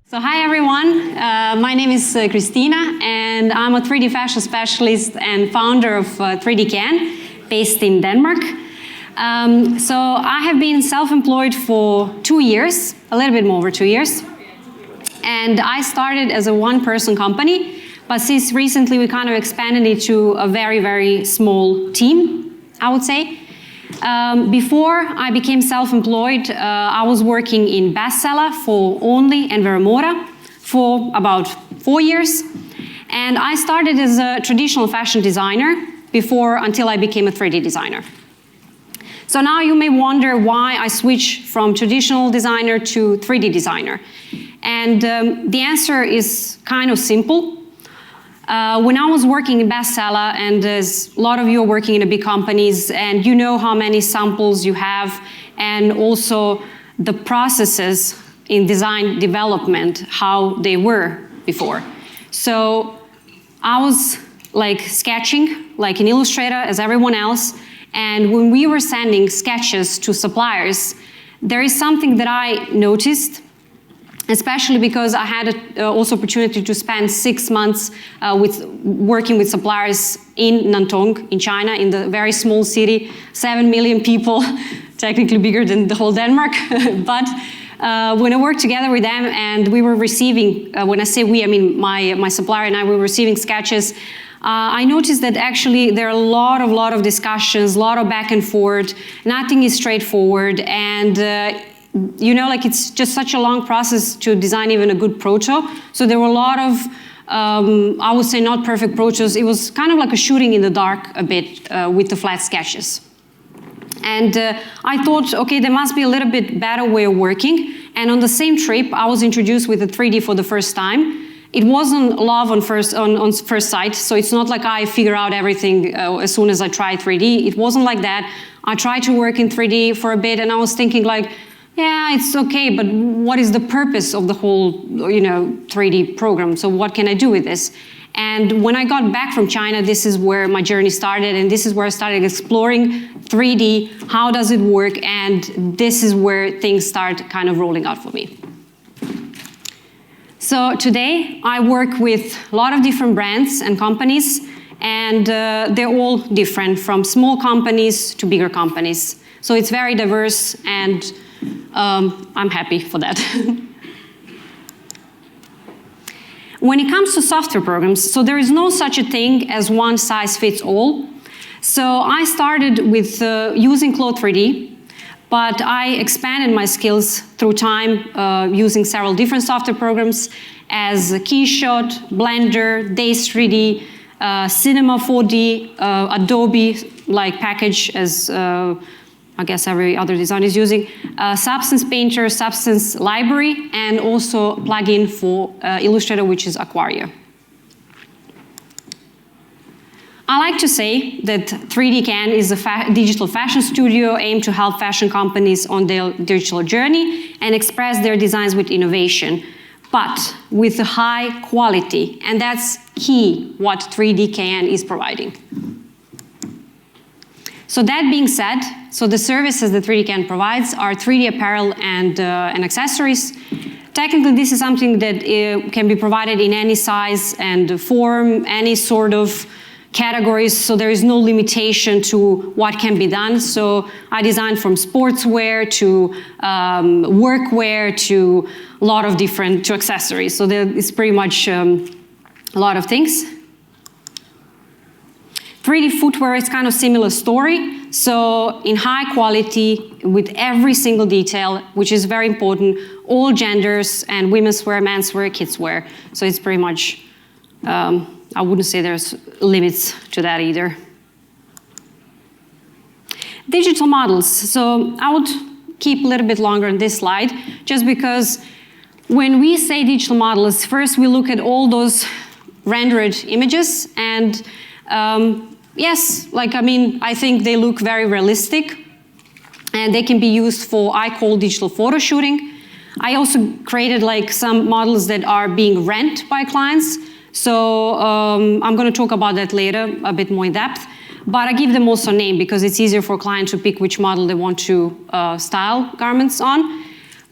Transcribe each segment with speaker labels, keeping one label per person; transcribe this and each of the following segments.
Speaker 1: So hi everyone, my name is Christina and I'm a 3D fashion specialist and founder of 3D Can, based in Denmark. So I have been self-employed for 2 years, a little bit more over 2 years. And I started as a one-person company, but since recently we kind of expanded it to a very, very small team, I would say. Before I became self-employed, I was working in bestseller for Only and Veramora for about 4 years. And I started as a traditional fashion designer until I became a 3D designer. So now you may wonder why I switched from traditional designer to 3D designer. And the answer is kind of simple. When I was working in bestseller, and as a lot of you are working in the big companies, and you know how many samples you have, and also the processes in design development, how they were before. So I was like sketching, like in Illustrator, as everyone else, and when we were sending sketches to suppliers, there is something that I noticed, especially because I had also opportunity to spend 6 months working with suppliers in Nantong, in China, in the very small city, 7 million people, technically bigger than the whole Denmark. But when I worked together with them and we were receiving, when I say we, I mean my supplier and I were receiving sketches, I noticed that actually there are a lot of discussions, a lot of back and forth, nothing is straightforward, and you know, like it's just such a long process to design even a good proto. So there were a lot of, I would say not perfect protos. It was kind of like a shooting in the dark a bit with the flat sketches. And I thought, okay, there must be a little bit better way of working. And on the same trip, I was introduced with the 3D for the first time. It wasn't love on first sight, so it's not like I figure out everything as soon as I try 3D. It wasn't like that. I tried to work in 3D for a bit, and I was thinking like, yeah, it's okay, but what is the purpose of the whole, 3D program? So what can I do with this? And when I got back from China, this is where my journey started, and this is where I started exploring 3D, how does it work, and this is where things start kind of rolling out for me. So today, I work with a lot of different brands and companies, and they're all different, from small companies to bigger companies. So it's very diverse, and I'm happy for that. When it comes to software programs, so there is no such a thing as one size fits all. So I started with using Cloud 3D, but I expanded my skills through time using several different software programs as Keyshot, Blender, Days 3D, Cinema 4D, Adobe like package as I guess every other designer is using, Substance Painter, Substance Library, and also plugin for Illustrator, which is Aquaria. I like to say that 3D Can is a digital fashion studio aimed to help fashion companies on their digital journey and express their designs with innovation, but with a high quality, and that's key what 3D Can is providing. So that being said, so the services that 3D Can provides are 3D apparel and accessories. Technically, this is something that can be provided in any size and form, any sort of categories, so there is no limitation to what can be done. So I designed from sportswear to workwear to a lot of different accessories. So there is pretty much a lot of things. 3D footwear is kind of similar story. So in high quality, with every single detail, which is very important, all genders, and women's wear, men's wear, kids wear. So it's pretty much, I wouldn't say there's limits to that either. Digital models. So I would keep a little bit longer on this slide, just because when we say digital models, first we look at all those rendered images, and yes, I think they look very realistic, and they can be used for, I call digital photo shooting. I also created some models that are being rented by clients. So I'm going to talk about that later, a bit more in depth. But I give them also a name because it's easier for a client to pick which model they want to style garments on.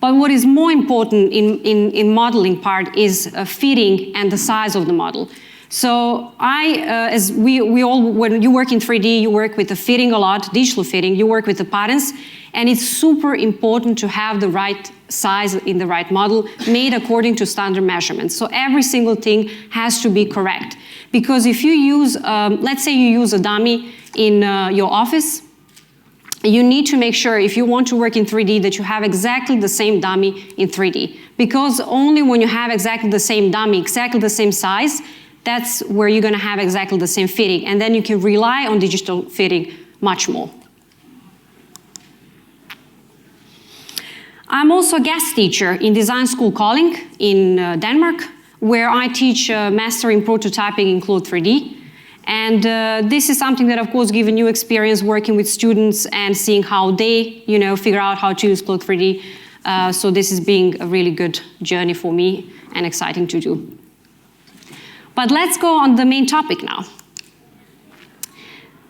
Speaker 1: But what is more important in modeling part is fitting and the size of the model. So as we all, when you work in 3D, you work with the fitting a lot, digital fitting, you work with the patterns, and it's super important to have the right size in the right model made according to standard measurements. So every single thing has to be correct. Because if you use, let's say you use a dummy in your office, you need to make sure if you want to work in 3D that you have exactly the same dummy in 3D. Because only when you have exactly the same dummy, exactly the same size, that's where you're going to have exactly the same fitting. And then you can rely on digital fitting much more. I'm also a guest teacher in Design School Kolding in Denmark, where I teach mastering prototyping in Claude 3D. And this is something that, of course, gives a new experience working with students and seeing how they, figure out how to use Claude 3D. So this is being a really good journey for me and exciting to do. But let's go on the main topic now.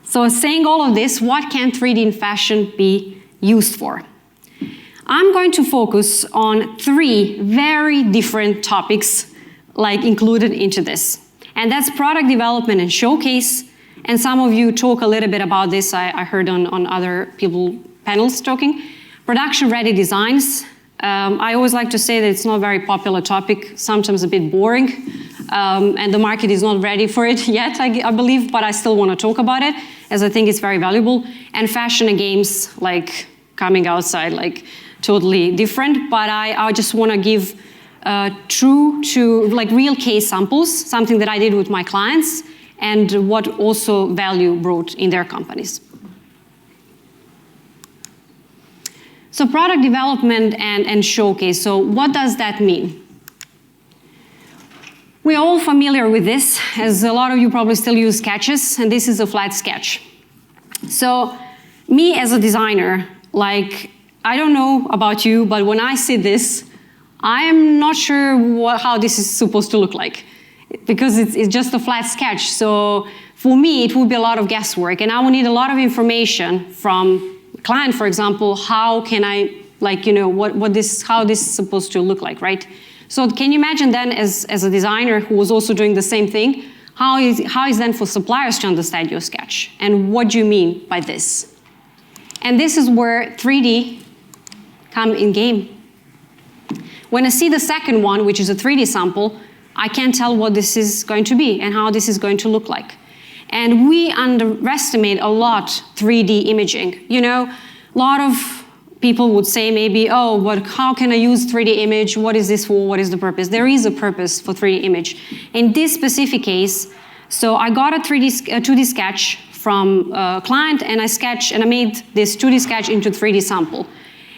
Speaker 1: So saying all of this, what can 3D in fashion be used for? I'm going to focus on 3 very different topics included into this. And that's product development and showcase. And some of you talk a little bit about this. I heard on other panels talking. Production-ready designs. I always like to say that it's not a very popular topic, sometimes a bit boring. And the market is not ready for it yet, I believe, but I still want to talk about it, as I think it's very valuable. And fashion and games, coming outside, totally different. But I just want to give true to real case samples, something that I did with my clients, and what also value brought in their companies. So product development and showcase. So what does that mean? We're all familiar with this, as a lot of you probably still use sketches, and this is a flat sketch. So me as a designer, I don't know about you, but when I see this, I am not sure how this is supposed to look like, because it's just a flat sketch. So for me, it would be a lot of guesswork, and I would need a lot of information from the client, for example, how can I, how this is supposed to look like, right? So can you imagine then, as a designer who was also doing the same thing, how is then for suppliers to understand your sketch? And what do you mean by this? And this is where 3D come in game. When I see the second one, which is a 3D sample, I can tell what this is going to be and how this is going to look like. And we underestimate a lot 3D imaging. A lot of people would say maybe, oh, but how can I use 3D image? What is this for? What is the purpose? There is a purpose for 3D image. In this specific case, so I got a 2D sketch from a client, and I made this 2D sketch into 3D sample.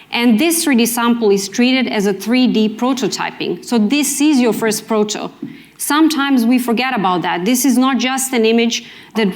Speaker 1: And this 3D sample is treated as a 3D prototyping. So this is your first proto. Sometimes we forget about that. This is not just an image that,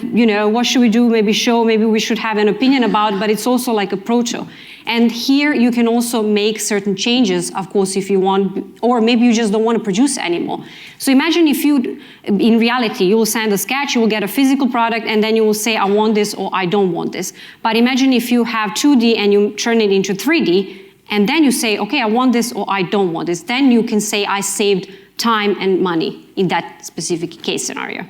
Speaker 1: what should we do, maybe show, maybe we should have an opinion about, but it's also like a proto. And here you can also make certain changes, of course, if you want, or maybe you just don't want to produce anymore. So imagine if in reality, you will send a sketch, you will get a physical product, and then you will say, I want this or I don't want this. But imagine if you have 2D and you turn it into 3D, and then you say, okay, I want this or I don't want this. Then you can say, I saved time and money in that specific case scenario.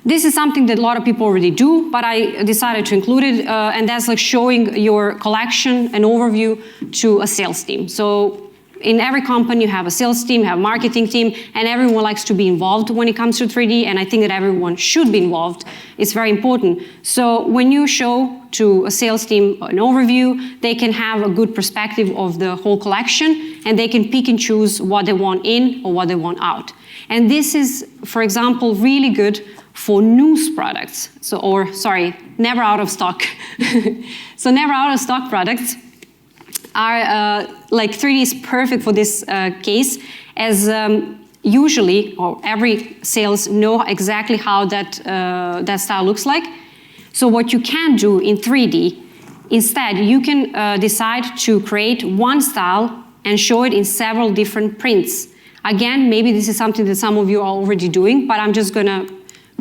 Speaker 1: This is something that a lot of people already do, but I decided to include it, and that's showing your collection, an overview to a sales team. So in every company, you have a sales team, you have a marketing team, and everyone likes to be involved when it comes to 3D, and I think that everyone should be involved. It's very important. So when you show to a sales team an overview, they can have a good perspective of the whole collection, and they can pick and choose what they want in or what they want out. And this is, for example, really good for news products, never out of stock. So never out of stock products are 3D is perfect for this case, as usually, or every sales know exactly how that style looks like. So what you can do in 3D, instead, you can decide to create one style and show it in several different prints. Again, maybe this is something that some of you are already doing, but I'm just gonna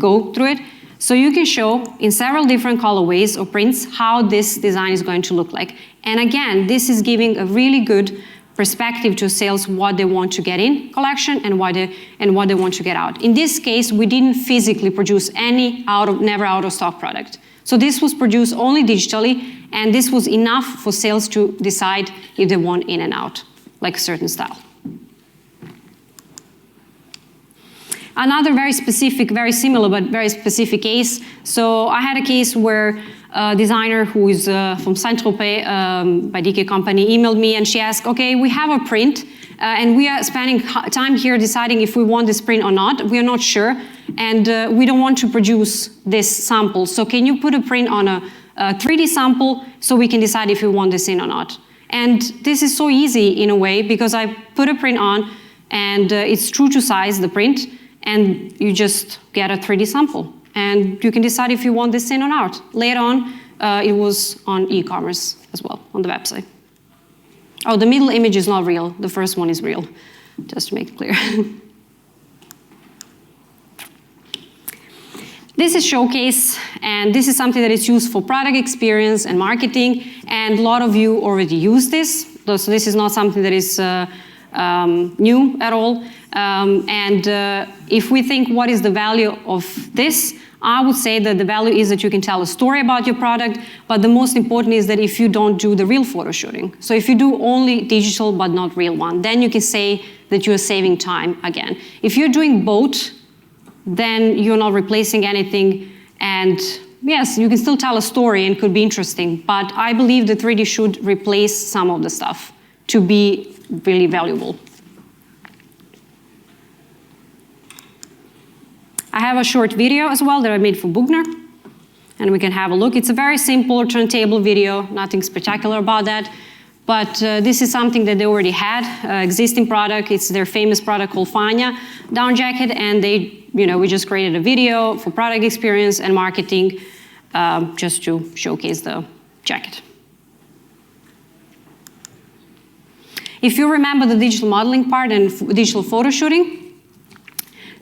Speaker 1: go through it. So you can show in several different colorways or prints how this design is going to look like. And again, this is giving a really good perspective to sales what they want to get in collection and what they want to get out. In this case, we didn't physically produce any never out of stock product. So this was produced only digitally, and this was enough for sales to decide if they want in and out, like a certain style. Another very specific, very similar, but very specific case. So I had a case where a designer who is from Saint-Tropez, by DK company, emailed me and she asked, okay, we have a print and we are spending time here deciding if we want this print or not. We are not sure and we don't want to produce this sample. So can you put a print on a 3D sample so we can decide if we want this in or not? And this is so easy in a way because I put a print on and it's true to size, the print, and you just get a 3D sample. And you can decide if you want this in or not. Later on, it was on e-commerce as well, on the website. Oh, the middle image is not real. The first one is real, just to make it clear. This is Showcase, and this is something that is used for product experience and marketing, and a lot of you already use this. So this is not something that is new at all. If we think what is the value of this, I would say that the value is that you can tell a story about your product, but the most important is that if you don't do the real photo shooting. So if you do only digital but not real one, then you can say that you are saving time again. If you're doing both, then you're not replacing anything, and yes, you can still tell a story and could be interesting, but I believe the 3D should replace some of the stuff to be really valuable. I have a short video as well that I made for Bugner, and we can have a look. It's a very simple turntable video, nothing spectacular about that, but this is something that they already had, existing product. It's their famous product called Fania down jacket, and we just created a video for product experience and marketing just to showcase the jacket. If you remember the digital modeling part and digital photo shooting,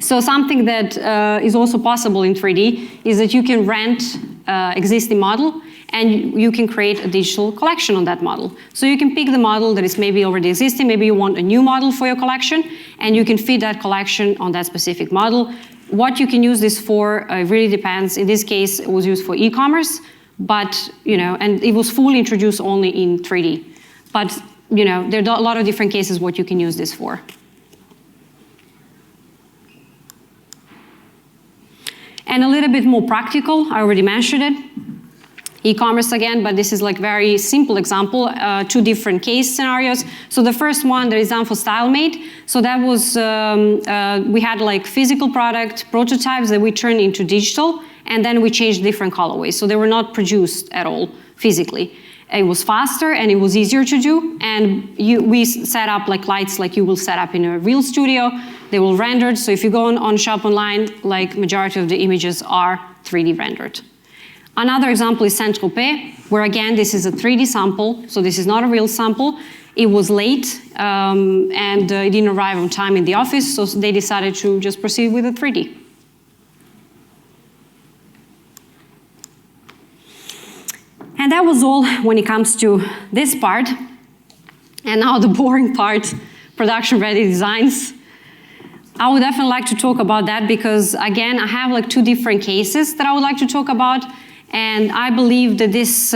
Speaker 1: so something that is also possible in 3D is that you can rent existing model and you can create a digital collection on that model. So you can pick the model that is maybe already existing, maybe you want a new model for your collection, and you can fit that collection on that specific model. What you can use this for really depends. In this case, it was used for e-commerce, but, and it was fully introduced only in 3D. But, there are a lot of different cases what you can use this for. And a little bit more practical, I already mentioned it. E-commerce again, but this is like very simple example, two different case scenarios. So the first one that is done for StyleMate. So that was, we had like physical product prototypes that we turned into digital, and then we changed different colorways. So they were not produced at all physically. It was faster and it was easier to do. And we set up like lights like you will set up in a real studio. They will render. So if you go on shop online, like majority of the images are 3D rendered. Another example is Saint-Tropez, where again, this is a 3D sample. So this is not a real sample. It was late and it didn't arrive on time in the office. So they decided to just proceed with a 3D. And that was all when it comes to this part. And now the boring part, production-ready designs. I would definitely like to talk about that because, again, I have like two different cases that I would like to talk about. And I believe that this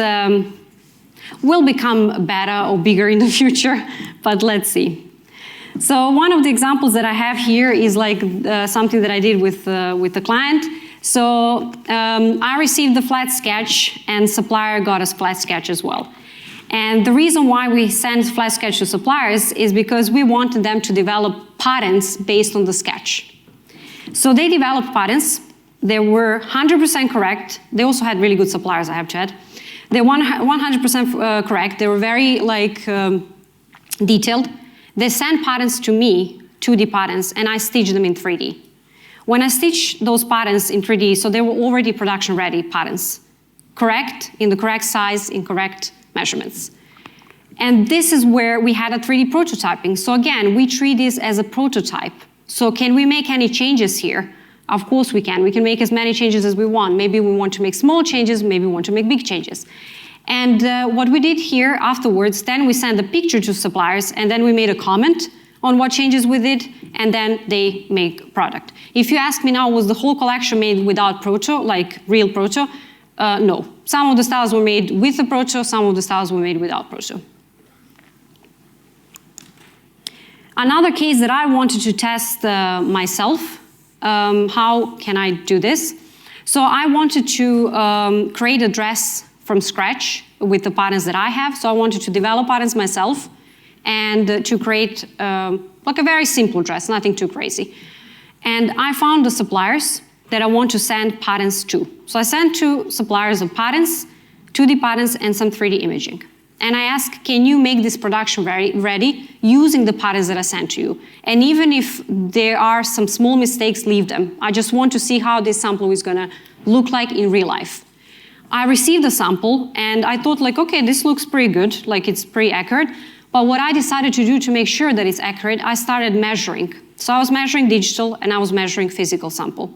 Speaker 1: will become better or bigger in the future, but let's see. So one of the examples that I have here is like something that I did with the client. So I received the flat sketch and supplier got us flat sketch as well. And the reason why we send flat sketch to suppliers is because we wanted them to develop patterns based on the sketch. So they developed patterns. They were 100% correct. They also had really good suppliers, I have to add. They were 100% correct. They were very detailed. They sent patterns to me, 2D patterns, and I stitched them in 3D. When I stitched those patterns in 3D, so they were already production-ready patterns, correct, in the correct size, in correct measurements. And this is where we had a 3D prototyping. So again, we treat this as a prototype. So can we make any changes here? Of course we can. We can make as many changes as we want. Maybe we want to make small changes, maybe we want to make big changes. And what we did here afterwards, then we sent a picture to suppliers, and then we made a comment on what changes we did, and then they make product. If you ask me now, was the whole collection made without proto, like real proto? No. Some of the styles were made with the proto, some of the styles were made without proto. Another case that I wanted to test myself, how can I do this? So I wanted to create a dress from scratch with the patterns that I have. So I wanted to develop patterns myself and to create like a very simple dress, nothing too crazy. And I found the suppliers that I want to send patterns to. So I sent 2 suppliers of patterns, 2D patterns, and some 3D imaging. And I asked, can you make this production ready using the patterns that I sent to you? And even if there are some small mistakes, leave them. I just want to see how this sample is going to look like in real life. I received the sample, and I thought, like, okay, this looks pretty good, like it's pretty accurate. But what I decided to do to make sure that it's accurate, I started measuring. So I was measuring digital, and I was measuring physical sample.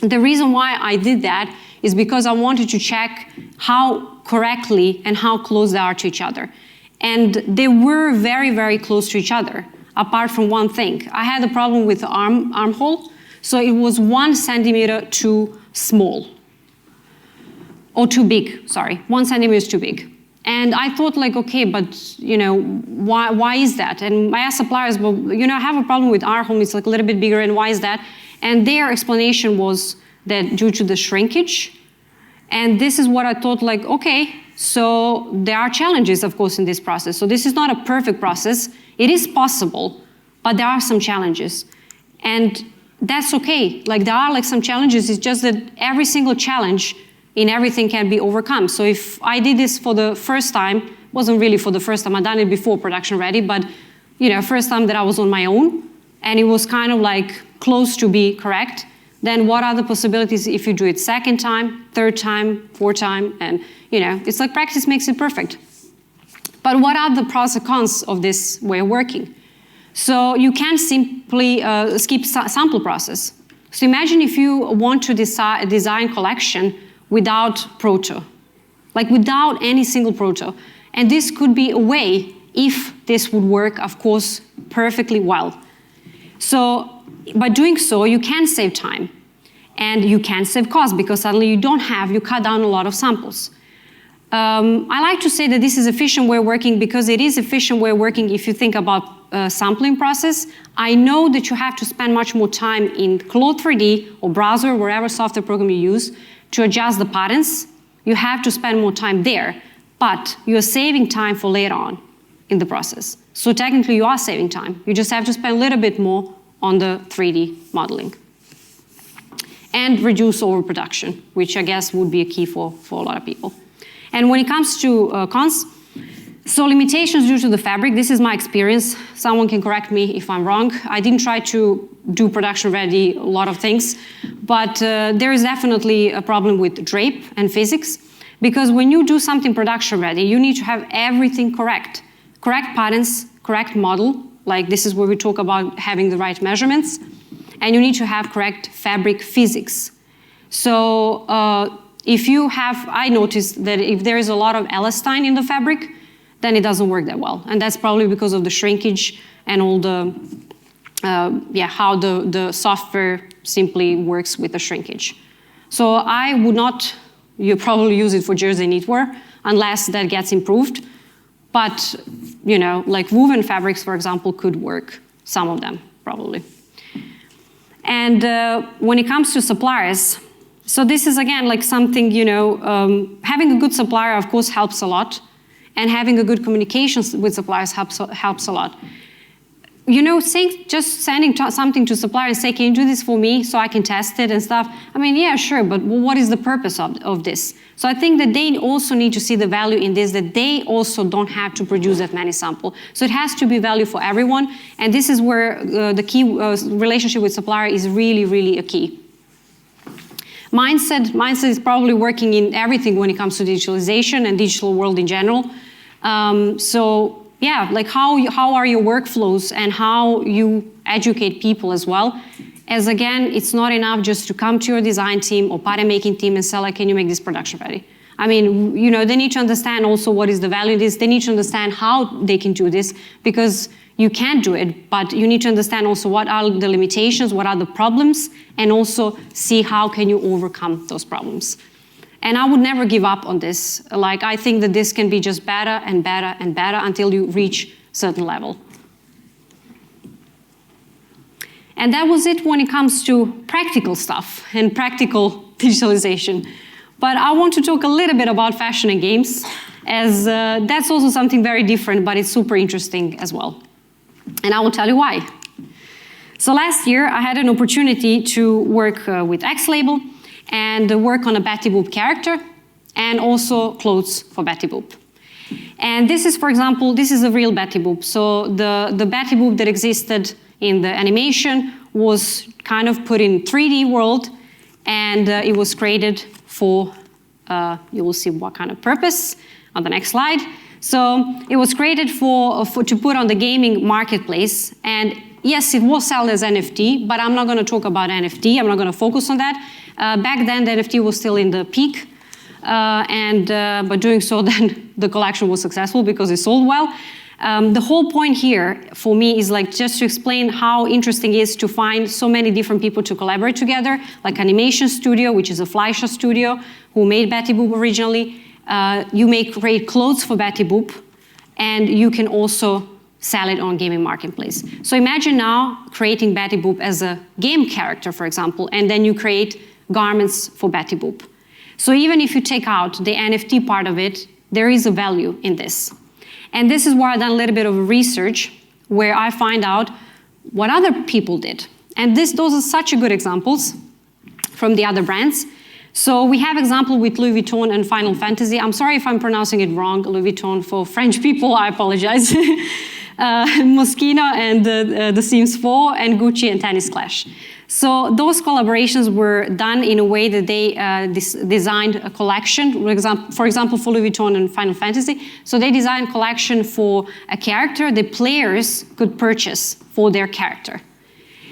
Speaker 1: The reason why I did that is because I wanted to check how correctly and how close they are to each other. And they were very, very close to each other, apart from one thing. I had a problem with the armhole, so it was 1 centimeter too small. Or too big, sorry. 1 centimeter is too big. And I thought, like, okay, but, you know, why is that? And I asked suppliers, well, you know, I have a problem with armhole, it's like a little bit bigger, and why is that? And their explanation was that due to the shrinkage. And this is what I thought, like, okay, so there are challenges, of course, in this process. So this is not a perfect process. It is possible, but there are some challenges. And that's okay. Like, there are like some challenges. It's just that every single challenge in everything can be overcome. So if I did this for the first time, wasn't really for the first time, I'd done it before production ready, but, you know, first time that I was on my own, and it was kind of like close to be correct, then what are the possibilities if you do it second time, third time, fourth time, and, you know, it's like practice makes it perfect. But what are the pros and cons of this way of working? So you can't simply skip sample process. So imagine if you want to design collection without proto, like without any single proto. And this could be a way, if this would work, of course, perfectly well. So by doing so, you can save time and you can save cost because suddenly you cut down a lot of samples. I like to say that this is efficient way of working because it is efficient way of working if you think about sampling process. I know that you have to spend much more time in Claude 3D or browser, wherever software program you use, to adjust the patterns. You have to spend more time there, but you're saving time for later on in the process. So technically you are saving time. You just have to spend a little bit more on the 3D modeling. And reduce overproduction, which I guess would be a key for a lot of people. And when it comes to cons, so limitations due to the fabric, this is my experience. Someone can correct me if I'm wrong. I didn't try to do production ready a lot of things, but there is definitely a problem with drape and physics, because when you do something production ready, you need to have everything correct. Correct patterns, correct model, like this is where we talk about having the right measurements, and you need to have correct fabric physics. So if you have, I noticed that if there is a lot of elastine in the fabric, then it doesn't work that well. And that's probably because of the shrinkage and all the, how the software simply works with the shrinkage. So I would not, you probably use it for jersey knitwear unless that gets improved. But, you know, like woven fabrics, for example, could work, some of them probably. And when it comes to suppliers, so this is again like something, you know, having a good supplier of course helps a lot, and having a good communications with suppliers helps a lot. You know, just sending something to supplier and say, can you do this for me so I can test it and stuff? I mean, yeah, sure, but what is the purpose of this? So I think that they also need to see the value in this, that they also don't have to produce that many samples. So it has to be value for everyone, and this is where the key relationship with supplier is really, really a key. Mindset is probably working in everything when it comes to digitalization and digital world in general. So yeah, like how are your workflows and how you educate people as well as again, it's not enough just to come to your design team or pattern making team and say, like, can you make this production ready? I mean, you know, they need to understand also what is the value in this. They need to understand how they can do this, because you can do it, but you need to understand also what are the limitations, what are the problems, and also see how can you overcome those problems. And I would never give up on this. Like, I think that this can be just better and better and better until you reach a certain level. And that was it when it comes to practical stuff and practical digitalization. But I want to talk a little bit about fashion and games, as that's also something very different, but it's super interesting as well. And I will tell you why. So last year, I had an opportunity to work with X Label and work on a Betty Boop character and also clothes for Betty Boop. And this is, for example, this is a real Betty Boop. So the Betty Boop that existed in the animation was kind of put in 3D world, and it was created for, you will see what kind of purpose on the next slide. So it was created to put on the gaming marketplace, and yes, it was sold as NFT, but I'm not going to talk about NFT. I'm not going to focus on that. Back then, the NFT was still in the peak, but doing so, then the collection was successful because it sold well. The whole point here for me is like just to explain how interesting it is to find so many different people to collaborate together, like Animation Studio, which is a Fleischer studio, who made Betty Boop originally. You make great clothes for Betty Boop, and you can also sell it on gaming marketplace. So imagine now creating Betty Boop as a game character, for example, and then you create garments for Betty Boop. So even if you take out the NFT part of it, there is a value in this. And this is where I've done a little bit of research, where I find out what other people did. And those are such good examples from the other brands. So we have example with Louis Vuitton and Final Fantasy. I'm sorry if I'm pronouncing it wrong, Louis Vuitton. For French people, I apologize. Moschino and The Sims 4, and Gucci and Tennis Clash. So those collaborations were done in a way that they designed a collection, for example, for Louis Vuitton and Final Fantasy. So they designed a collection for a character that players could purchase for their character.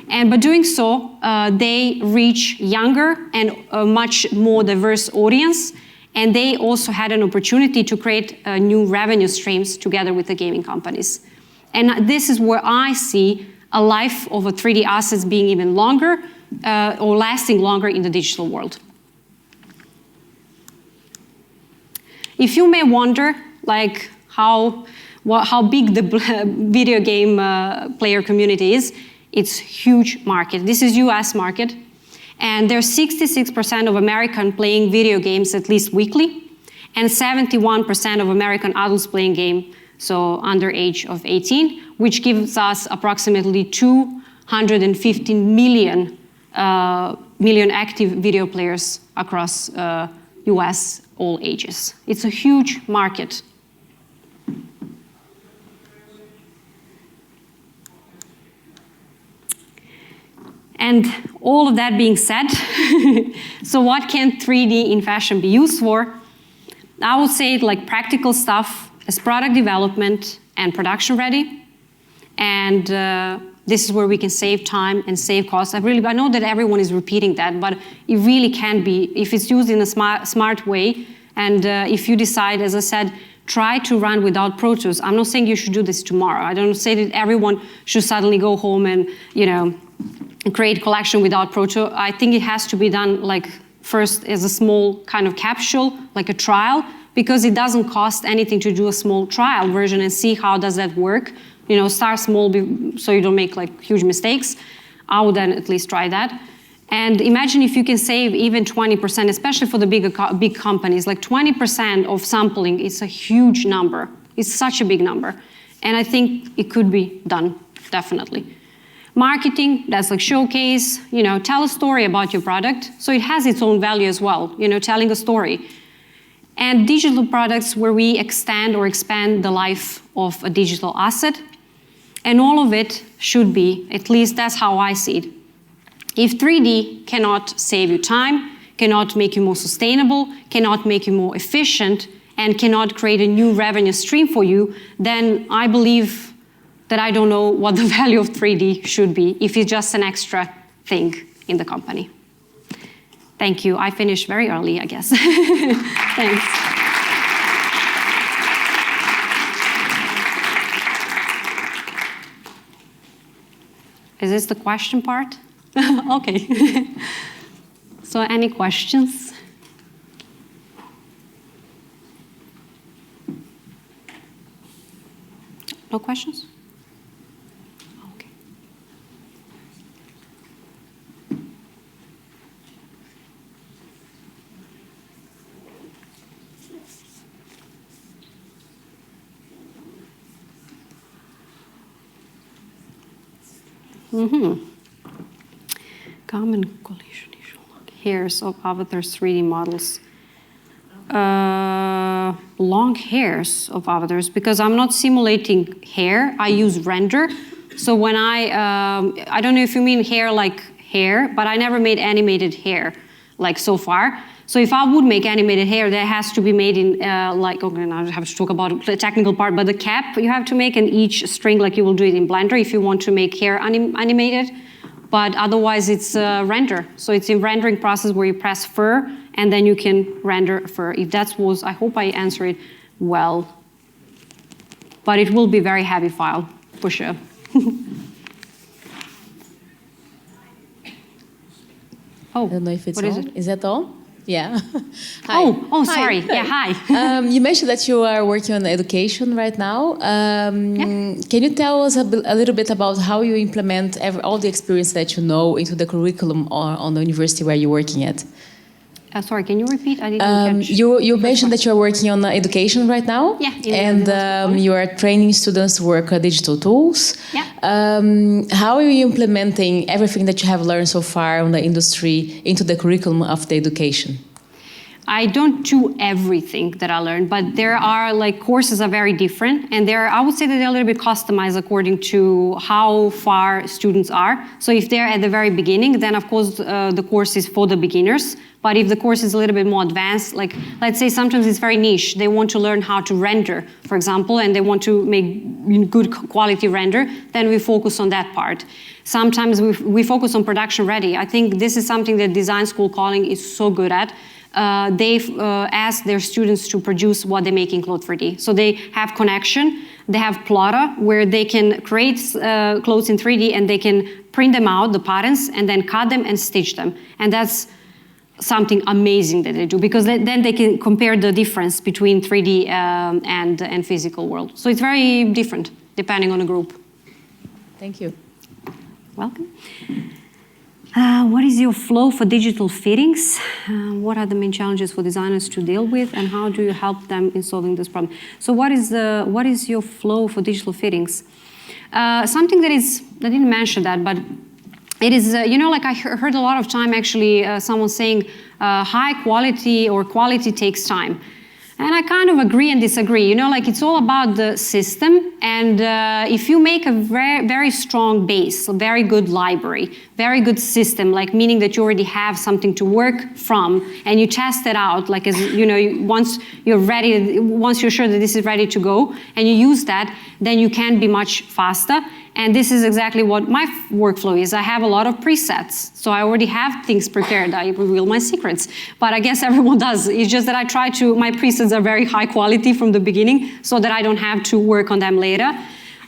Speaker 1: And by doing so, they reach younger and a much more diverse audience. And they also had an opportunity to create new revenue streams together with the gaming companies. And this is where I see a life of a 3D assets being even longer or lasting longer in the digital world. If you may wonder, like how big the video game player community is, it's a huge market. This is US market, and there's 66% of Americans playing video games at least weekly, and 71% of American adults playing game, so under age of 18, which gives us approximately 215 million active video players across US, all ages. It's a huge market. And all of that being said, so what can 3D in fashion be used for? I would say like practical stuff as product development and production ready. And this is where we can save time and save costs. I know that everyone is repeating that, but it really can be, if it's used in a smart way, and if you decide, as I said, try to run without Pro Tools. I'm not saying you should do this tomorrow. I don't say that everyone should suddenly go home and, you know, create collection without Pro Tools. I think it has to be done like first as a small kind of capsule, like a trial, because it doesn't cost anything to do a small trial version and see how does that work. You know, start small so you don't make like huge mistakes. I would then at least try that. And imagine if you can save even 20%, especially for the big companies, like 20% of sampling is a huge number. It's such a big number. And I think it could be done, definitely. Marketing, that's like showcase, you know, tell a story about your product. So it has its own value as well, you know, telling a story. And digital products where we extend or expand the life of a digital asset. And all of it should be, at least that's how I see it. If 3D cannot save you time, cannot make you more sustainable, cannot make you more efficient, and cannot create a new revenue stream for you, then I believe that I don't know what the value of 3D should be if it's just an extra thing in the company. Thank you. I finished very early, I guess. Thanks. Is this the question part? Okay. So any questions? No questions? Okay. Common collision issue. Hairs of avatars 3D models. Long hairs of avatars, because I'm not simulating hair, I use render. So when I don't know if you mean hair like hair, but I never made animated hair like so far. So if I would make animated hair, that has to be made in like, okay, now I have to talk about the technical part, but the cap you have to make in each string like you will do it in Blender if you want to make hair animated. But otherwise it's render. So it's a rendering process where you press fur and then you can render fur. If that was, I hope I answered it well. But it will be a very heavy file, for sure. Oh,
Speaker 2: I don't know if it's
Speaker 1: what
Speaker 2: on.
Speaker 1: is it?
Speaker 2: Is that on? Yeah. Hi.
Speaker 1: Oh,
Speaker 2: Hi.
Speaker 1: sorry.
Speaker 2: Hi.
Speaker 1: Yeah, hi.
Speaker 2: You mentioned that you are working on education right now. Can you tell us a little bit about how you implement all the experience that you know into the curriculum on the university where you're working at?
Speaker 1: Sorry, can you repeat? I didn't catch.
Speaker 2: You mentioned that you're working on education right now.
Speaker 1: Yeah.
Speaker 2: And you are training students to work with digital tools.
Speaker 1: Yeah.
Speaker 2: How are you implementing everything that you have learned so far on the industry into the curriculum of the education?
Speaker 1: I don't do everything that I learned, but there are like courses are very different, and I would say that they're a little bit customized according to how far students are. So if they're at the very beginning, then of course the course is for the beginners. But if the course is a little bit more advanced, like let's say sometimes it's very niche, they want to learn how to render, for example, and they want to make good quality render, then we focus on that part. Sometimes we focus on production ready. I think this is something that Design School Calling is so good at. They've asked their students to produce what they make in Cloth 3D. So they have Connection, they have Plotter, where they can create clothes in 3D and they can print them out, the patterns, and then cut them and stitch them. And that's something amazing that they do, because then they can compare the difference between 3D and physical world. So it's very different depending on the group.
Speaker 2: Thank you.
Speaker 1: Welcome. What is your flow for digital fittings? What are the main challenges for designers to deal with, and how do you help them in solving this problem? So what is your flow for digital fittings? Something that is, I didn't mention that, but it is, you know, like I heard a lot of time actually someone saying high quality or quality takes time. And I kind of agree and disagree. You know, like it's all about the system. And if you make a very, very strong base, a very good library, very good system, like meaning that you already have something to work from, and you test it out, like as you know, once you're ready, once you're sure that this is ready to go, and you use that, then you can be much faster. And this is exactly what my workflow is. I have a lot of presets, so I already have things prepared. I reveal my secrets, but I guess everyone does. It's just that I try to, my presets are very high quality from the beginning, so that I don't have to work on them later.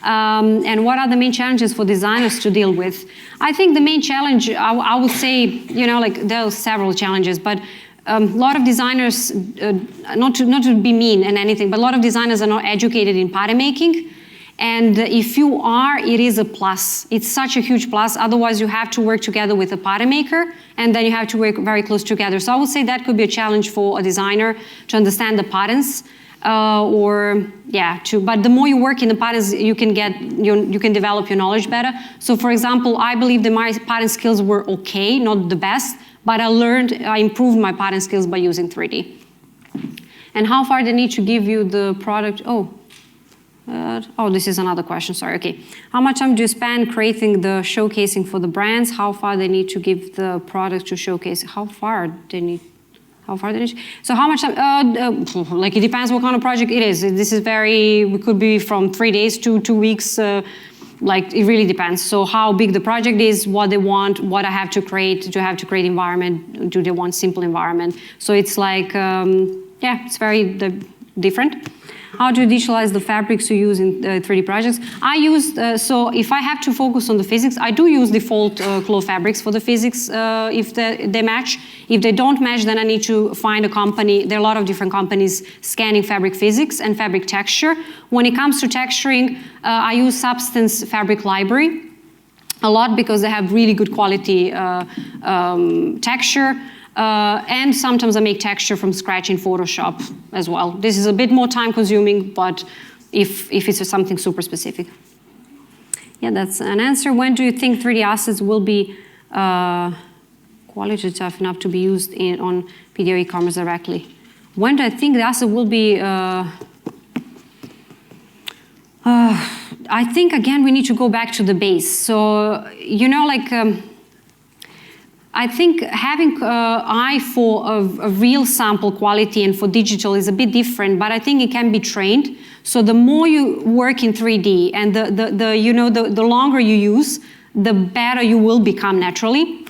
Speaker 1: And what are the main challenges for designers to deal with? I think the main challenge, I would say, you know, like there are several challenges, but a lot of designers, not to be mean and anything, but a lot of designers are not educated in pattern making. And if you are, it is a plus. It's such a huge plus. Otherwise, you have to work together with a pattern maker, and then you have to work very close together. So I would say that could be a challenge for a designer to understand the patterns, but the more you work in the patterns, you can develop your knowledge better. So for example, I believe that my pattern skills were okay, not the best, but I improved my pattern skills by using 3D. And how far they need to give you the product? This is another question, sorry, okay. How much time do you spend creating the showcasing for the brands? How far they need to give the product to showcase? How far they need? So how much time, like it depends what kind of project it is. This is it could be from 3 days to 2 weeks. like it really depends. So how big the project is, what they want, what I have to create. Do I have to create environment? Do they want simple environment? So it's like, yeah, it's very different. How to digitalize the fabrics you use in 3D projects? I use, so if I have to focus on the physics, I do use default cloth fabrics for the physics if they match. If they don't match, then I need to find a company. There are a lot of different companies scanning fabric physics and fabric texture. When it comes to texturing, I use Substance Fabric Library a lot because they have really good quality texture. And sometimes I make texture from scratch in Photoshop as well. This is a bit more time consuming, but if it's something super specific. Yeah, that's an answer. When do you think 3D assets will be qualitative enough to be used on PDO e-commerce directly? When do I think the asset will be I think, again, we need to go back to the base. So, you know, like, I think having eye for a real sample quality and for digital is a bit different, but I think it can be trained. So the more you work in 3D and the longer you use, the better you will become naturally.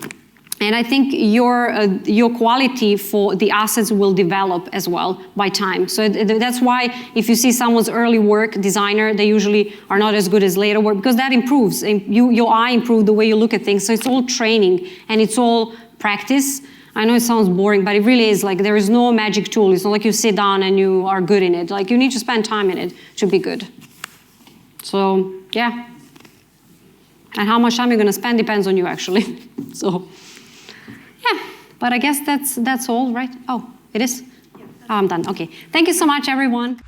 Speaker 1: And I think your quality for the assets will develop as well by time. So that's why if you see someone's early work, designer, they usually are not as good as later work, because that improves. And your eye improves the way you look at things. So it's all training and it's all practice. I know it sounds boring, but it really is. Like, there is no magic tool. It's not like you sit down and you are good in it. Like, you need to spend time in it to be good. So, yeah. And how much time you're going to spend depends on you, actually. So, yeah. But I guess that's all, right? Oh, it is? Oh, I'm done. Okay. Thank you so much, everyone.